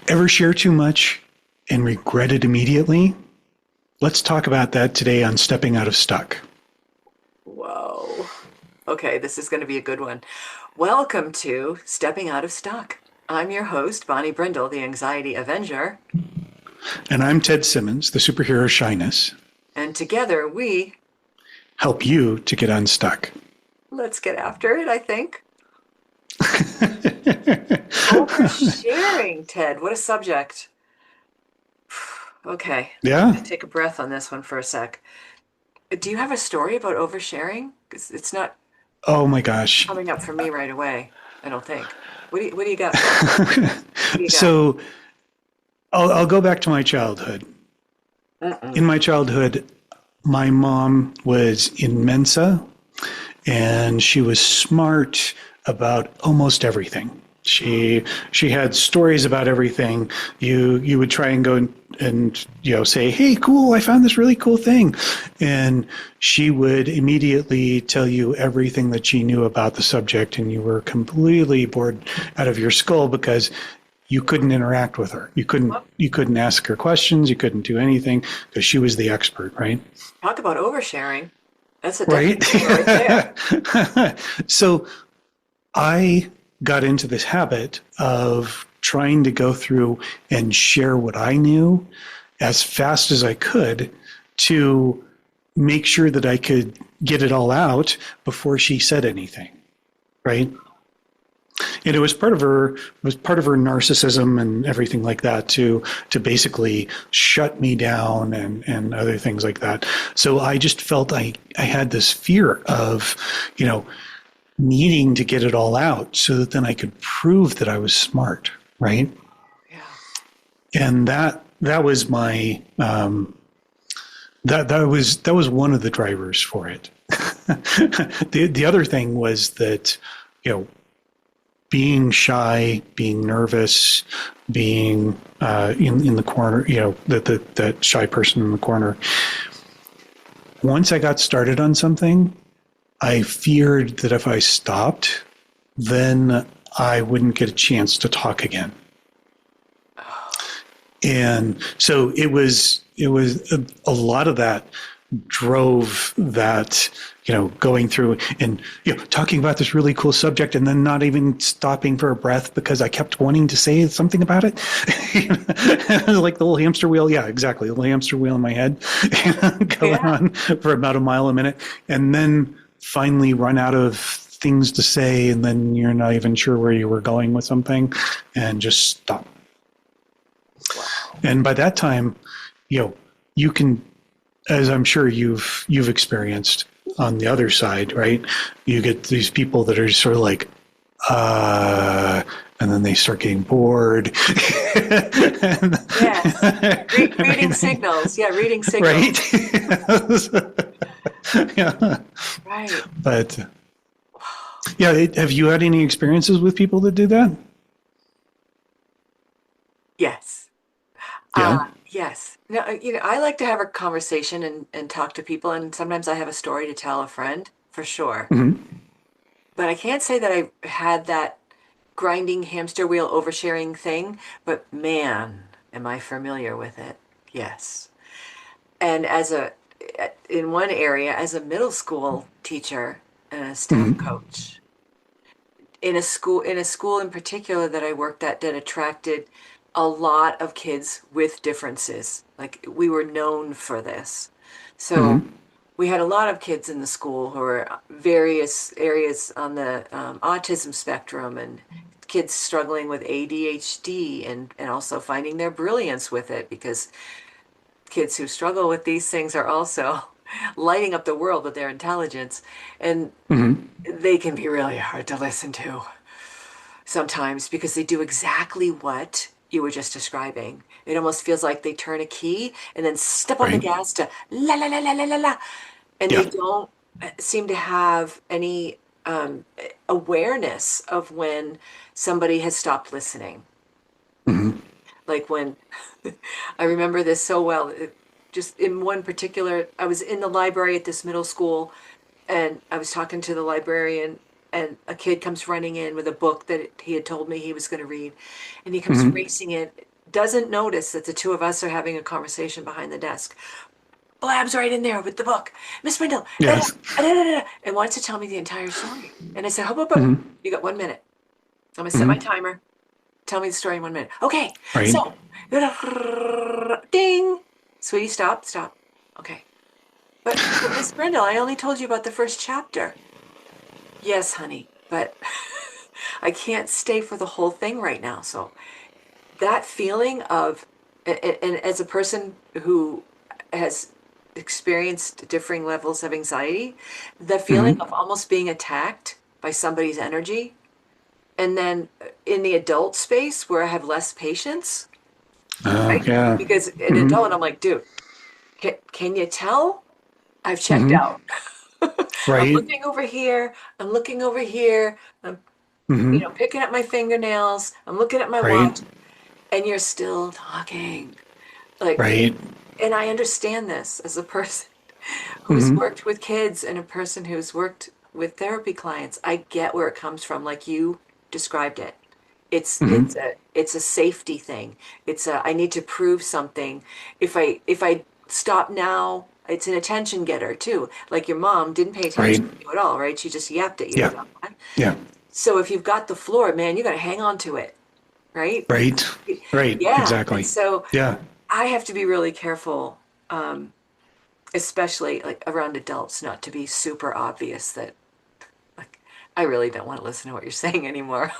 Ever share too much and regret it immediately? Let's talk about that today on Stepping Out of Stuck. Whoa. Okay, this is going to be a good one. Welcome to Stepping Out of Stuck. I'm your host, Bonnie Brindle, the Anxiety Avenger. And I'm Ted Simmons, the superhero Shyness. And together we help you to get unstuck. Let's get after it, I think. Oversharing, Ted. What a subject. Okay. Yeah. Take a breath on this one for a sec. Do you have a story about oversharing? Because it's not my gosh. coming up for me right away, I don't think. What do you got? What do you got? So I'll go back to my childhood. In my childhood, my mom was in Mensa, and she was smart about almost everything. She had stories about everything. You would try and go and say, "Hey, cool! I found this really cool thing," and she would immediately tell you everything that she knew about the subject, and you were completely bored out of your skull because you couldn't interact with her. You couldn't ask her questions. You couldn't do anything because she was the expert, right? Talk about oversharing. That's a right. Right there. So I got into this habit of trying to go through and share what I knew as fast as I could to make sure that I could get it all out before she said anything, right? And it was part of her narcissism and everything like that to basically shut me down and other things like that. So I just felt I had this fear of, needing to get it all out so that then I could prove that I was smart, right? Yeah. And that was my that was one of the drivers for it. The other thing was that, being shy, being nervous, being in the corner, that shy person in the corner. Once I got started on something, I feared that if I stopped, then I wouldn't get a chance to talk again. And so it was a lot of that drove that, going through and, talking about this really cool subject and then not even stopping for a breath because I kept wanting to say something about it. Like the little hamster wheel. Yeah, exactly. The little hamster wheel in my head going on for about a mile a minute. And then finally run out of things to say. And then you're not even sure where you were going with something and just stop. Wow. And by that time, you can, as I'm sure you've experienced on the other side, right? You get these people that are sort of like, and then they start getting bored. Yes. Reading signals. Yeah, reading signals. Right? Yeah. Right. But, yeah, have you had any experiences with people that do that? Yes. Yeah. Yes. No, I like to have a conversation and talk to people, and sometimes I have a story to tell a friend, for sure. Mm-hmm. But I can't say that I had that grinding hamster wheel oversharing thing, but man, am I familiar with it. Yes. And in one area, as a middle school teacher and a staff Mm-hmm. coach, in a school in particular that I worked at that attracted a lot of kids with differences. Like we were known for this. So Mm-hmm. we had a lot of kids in the school who were various areas on the autism spectrum and kids struggling with ADHD and also finding their brilliance with it because kids who struggle with these things are also lighting up the world with their intelligence. And Mm-hmm. they can be really hard to listen to sometimes because they do exactly what you were just describing. It almost feels like they turn a key and then step on the Right. gas to la la la la la la la. And they Yeah. don't seem to have any awareness of when somebody has stopped listening. Mm-hmm. Like when I remember this so well. Just in one particular, I was in the library at this middle school and I was talking to the librarian and a kid comes running in with a book that he had told me he was going to read and he comes Mm-hmm. racing in doesn't notice that the two of us are having a conversation behind the desk. Blabs right in there with the book. Miss Brindle, Yes. and wants to tell me the entire story. And I said, "Hop. Hmm. You got 1 minute. I'm gonna set my Hmm. timer. Tell me the story in 1 minute. Okay, Right. so ding. Sweetie, stop. Okay. But Miss Brindle, I only told you about the first chapter. Yes, honey, but I can't stay for the whole thing right now. So that feeling of, and as a person who has experienced differing levels of anxiety, the feeling Hmm. of almost being attacked by somebody's energy, and then in the adult space where I have less patience, Oh, right? yeah. Because an Hmm. adult, I'm like, dude, can you tell I've checked Hmm. out? I'm Right. looking over here. I'm looking over here. I'm, Hmm. picking up my fingernails. I'm looking at my Right. watch, and you're still talking. Like, Right. and I understand this as a person who's Hmm. worked with kids and a person who's worked with therapy clients. I get where it comes from, like you described it. Hmm. It's a safety thing. It's a I need to prove something. If I stop now, it's an attention getter too. Like your mom didn't pay Right. attention to you at all, right? She just yapped at you Yeah. about that. Yeah. So if you've got the floor, man, you got to hang on to it, right? Right. Right. Yeah. And Exactly. so Yeah. I have to be really careful, especially like around adults, not to be super obvious that like I really don't want to listen to what you're saying anymore.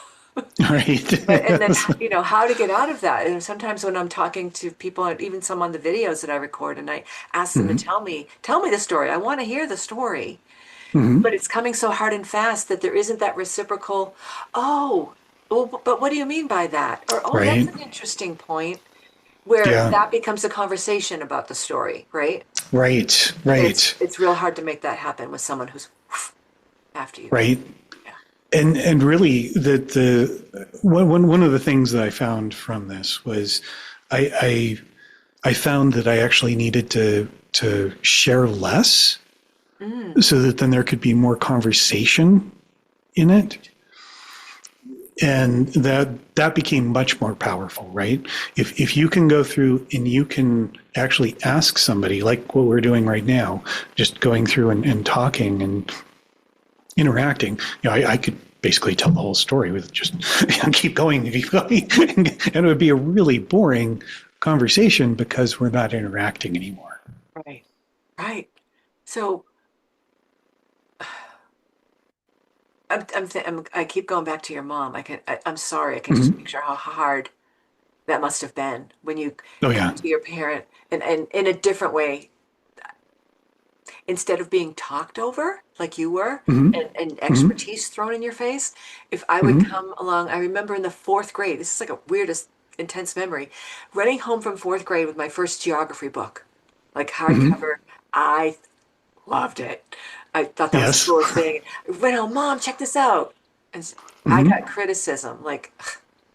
Right. But and then Yes. how to get out of that. And sometimes when I'm talking to people, even some on the videos that I record, and I ask them to Hmm. tell me the story. I want to hear the story, Hmm. but it's coming so hard and fast that there isn't that reciprocal. Oh, well, but what do you mean by that? Or oh, that's Right. an interesting point. Where Yeah. that becomes a conversation about the story, right? Right. And it's Right. it's real hard to make that happen with someone who's after you. Right. Yeah. And really, one of the things that I found from this was I found that I actually needed to share less Mm, so that then there could be more conversation in it. And that became much more powerful, right? If you can go through and you can actually ask somebody, like what we're doing right now, just going through and talking and interacting, I could basically tell the whole story with just keep going and keep going, and it would be a really boring conversation because we're not interacting anymore. right. Right. So I keep going back to your mom. I'm sorry. I can just Hmm. picture how hard that must have been when you Oh come yeah. to your parent and in a different way, instead of being talked over like you were Hmm. and Hmm. expertise thrown in your face. If I would Hmm. come along, I remember in the fourth grade, this is like a weirdest, intense memory, running home from fourth grade with my first geography book, like Hmm. hardcover. I loved it. I thought that was the Yes. coolest thing. I went home, Mom, check this out. And I Hmm. got criticism like,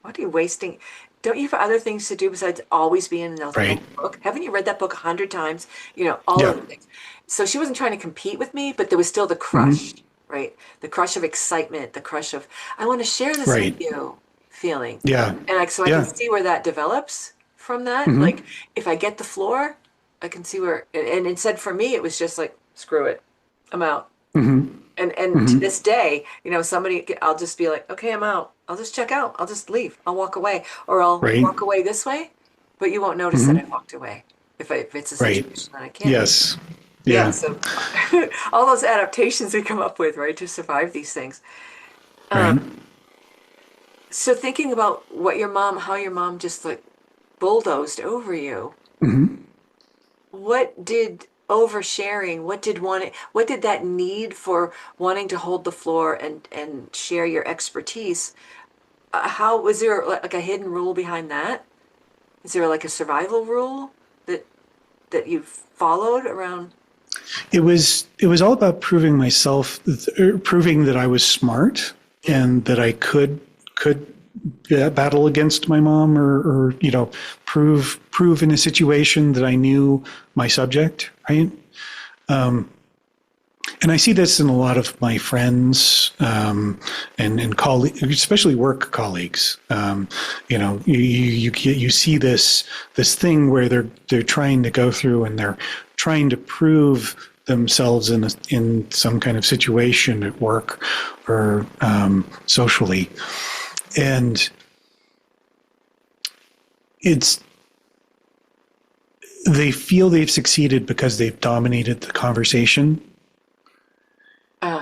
what are you wasting? Don't you have other things to do besides always be in another Right. book? Haven't you read that book 100 times? All Yeah. of the things. So she wasn't trying to compete with me, but there was still the crush, Hmm. right? The crush of excitement, the crush of, I want to share this with Right. you feeling. Yeah. And so I can Yeah. see where that develops from that. Hmm. Like if I get the floor, I can see where, and instead for me, it was just like, screw it. I'm out. Hmm. And to Hmm. this day, I'll just be like, okay, I'm out. I'll just check out. I'll just leave. I'll walk away, or I'll Right. walk away this way, but you won't notice that I Hmm. walked away if it's a Right. situation that I can't. Yes. Yeah, Yeah. so all those adaptations we come up with, right, to survive these things. Right. So thinking about how your mom just like bulldozed over you, Hmm. what did oversharing, what did that need for wanting to hold the floor and share your expertise? How was there like a hidden rule behind that? Is there like a survival rule that you've followed around? It was all about proving myself, proving that I was smart Mm, and that I could battle against my mom, or prove in a situation that I knew my subject, right? And I see this in a lot of my friends and colleagues, especially work colleagues. You see this thing where they're trying to go through and they're trying to prove themselves in some kind of situation at work or socially, and they feel they've succeeded because they've dominated the conversation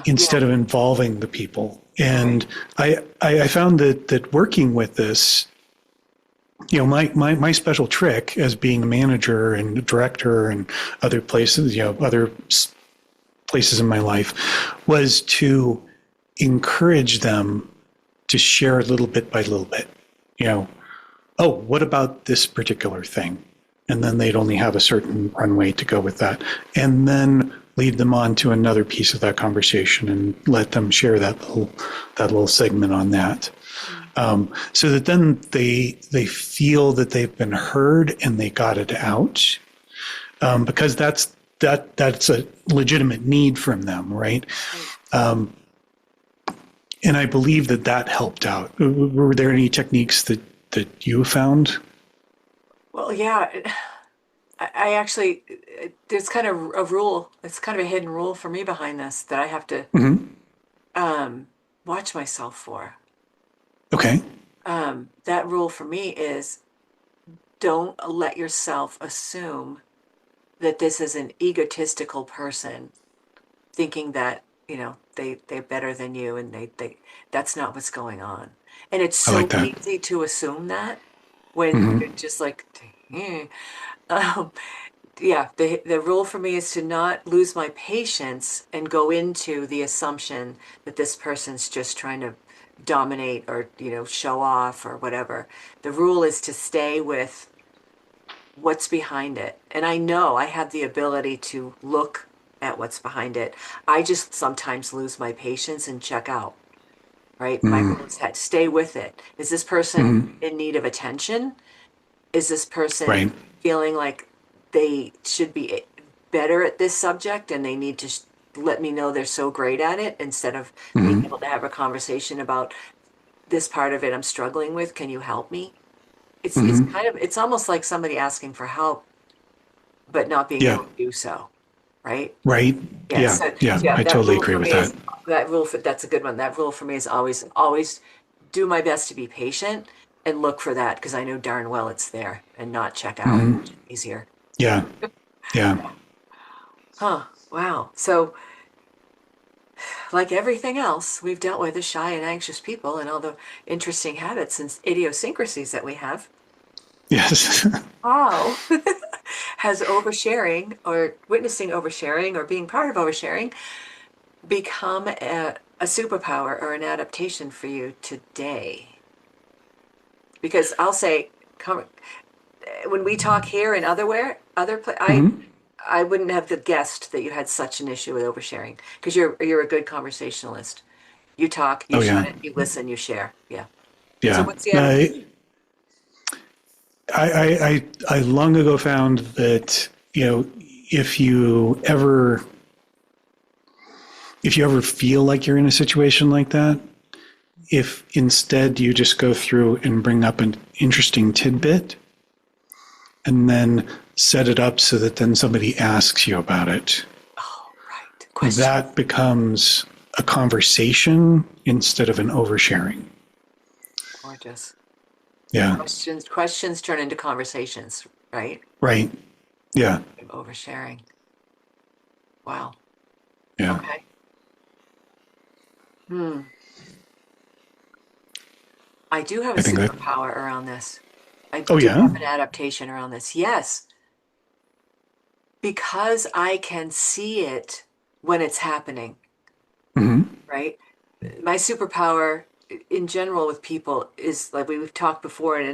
instead Yeah. of involving the people. And I found that working with this, my special trick as being a manager and a director and other places, other places in my life, was to encourage them to share little bit by little bit. Oh, what about this particular thing? And then they'd only have a certain runway to go with that. And then lead them on to another piece of that conversation and let them share that little segment on that. So that then they feel that they've been heard and they got it out, because that's a legitimate need from them, right? And I believe that helped out. Were there any techniques that you found? Well, yeah, I actually, there's kind of a rule, it's kind of a hidden rule for me behind this that I have to Mm-hmm. watch myself for. Okay. That rule for me is don't let yourself assume that this is an egotistical person thinking that, they're better than you and that's not what's going on. And it's I like so that. easy to assume that when Mm-hmm. you're just like, um, yeah, the rule for me is to not lose my patience and go into the assumption that this person's just trying to dominate or, show off or whatever. The rule is to stay with what's behind it. And I know I have the ability to look at what's behind it. I just sometimes lose my patience and check out, right? My Mm-hmm. rule is that stay with it. Is this person Mm-hmm. in need of attention? Is this person Right. feeling like they should be better at this subject and they need to let me know they're so great at it instead of being Mm-hmm. able to have a conversation about this part of it I'm struggling with. Can you help me? It's Mm-hmm. kind of it's almost like somebody asking for help but not being Yeah. able to do so, right? Right. Yeah. Yeah. So Yeah. yeah, I that totally rule agree for with me that. is that rule for that's a good one. That rule for me is always do my best to be patient and look for that because I know darn well it's there and not check out, Mm-hmm. which is easier. Yeah. Yeah. Huh. Wow. So, like everything else, we've dealt with as shy and anxious people and all the interesting habits and idiosyncrasies that we have. Yes. How has oversharing or witnessing oversharing or being part of oversharing become a superpower or an adaptation for you today? Because I'll say, when we talk here and Mm-hmm. I wouldn't have guessed that you had such an issue with oversharing because you're a good conversationalist. You talk, you Oh shut yeah. it, you listen, you share. Yeah. So Yeah. what's the I, adaptation? I long ago found that, if you ever feel like you're in a situation like that, if instead you just go through and bring up an interesting tidbit and then set it up so that then somebody asks you about it, Oh, right. Question. that becomes a conversation instead of an oversharing. Gorgeous. Yeah. Questions turn into conversations, right? Right. Yeah. Oversharing. Wow. Yeah. Okay. Hmm. I do have a I think that. superpower around this. I Oh do yeah. have an adaptation around this. Yes, because I can see it when it's happening, Mm-hmm. right? My superpower in general with people is like we've talked before and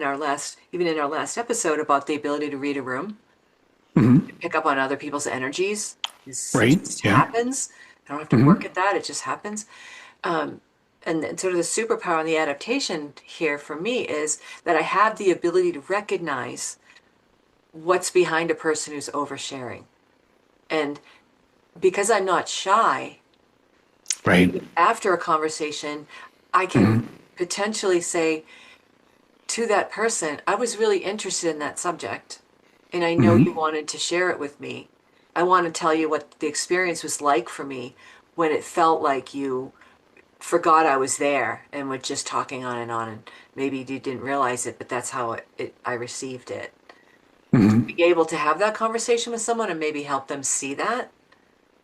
even in our last episode about the ability to read a room, Mm-hmm. pick up on other people's energies. It Right. just Yeah. happens. I don't have to work Mm-hmm. at that. It just happens. Um, and sort of the superpower and the adaptation here for me is that I have the ability to recognize what's behind a person who's oversharing. And because I'm not shy, Right. after a conversation, I can potentially say to that person, I was really interested in that subject, and I know you wanted to share it with me. I want to tell you what the experience was like for me when it felt like you forgot I was there and were just talking on and on, and maybe you didn't realize it, but that's how I received it. Hmm. Be able to have that conversation with someone and maybe help them see that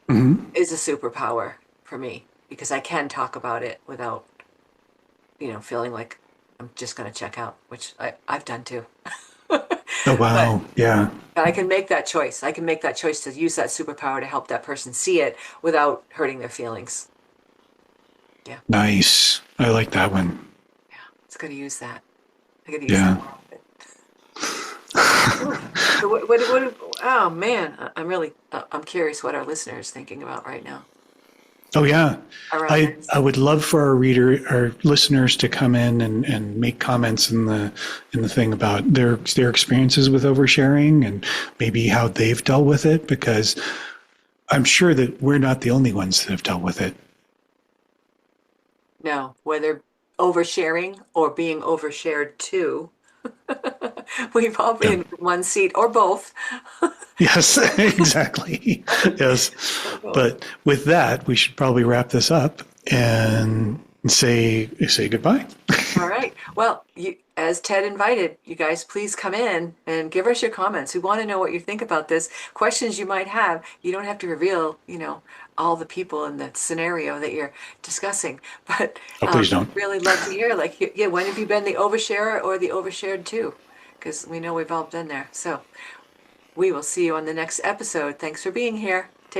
Hmm. is a superpower for me because I can talk about it without, feeling like I'm just going to check out, which I've done too. Oh, But wow. Yeah. I can make that choice. I can make that choice to use that superpower to help that person see it without hurting their feelings. Yeah, Nice. I like that one. yeah. It's going to use that. I got to use that Yeah. more often. Ooh. So oh man, I'm really, I'm curious what our listener is thinking about right now Oh, yeah. around I this. would love for our listeners to come in and make comments in the thing about their experiences with oversharing and maybe how they've dealt with it, because I'm sure that we're not the only ones that have dealt with it. No, whether oversharing or being overshared too. We've all Yeah. been in one seat or both. Yes, exactly. Yes. Or both. But with that, we should probably wrap this up and say goodbye. All right. Well, as Ted invited, you guys please come in and give us your comments. We want to know what you think about this. Questions you might have. You don't have to reveal, all the people in the scenario that you're discussing, but Oh, please don't. really love to hear, like, yeah, when have you been the oversharer or the overshared too? Because we know we've all been there. So we will see you on the next episode. Thanks for being here.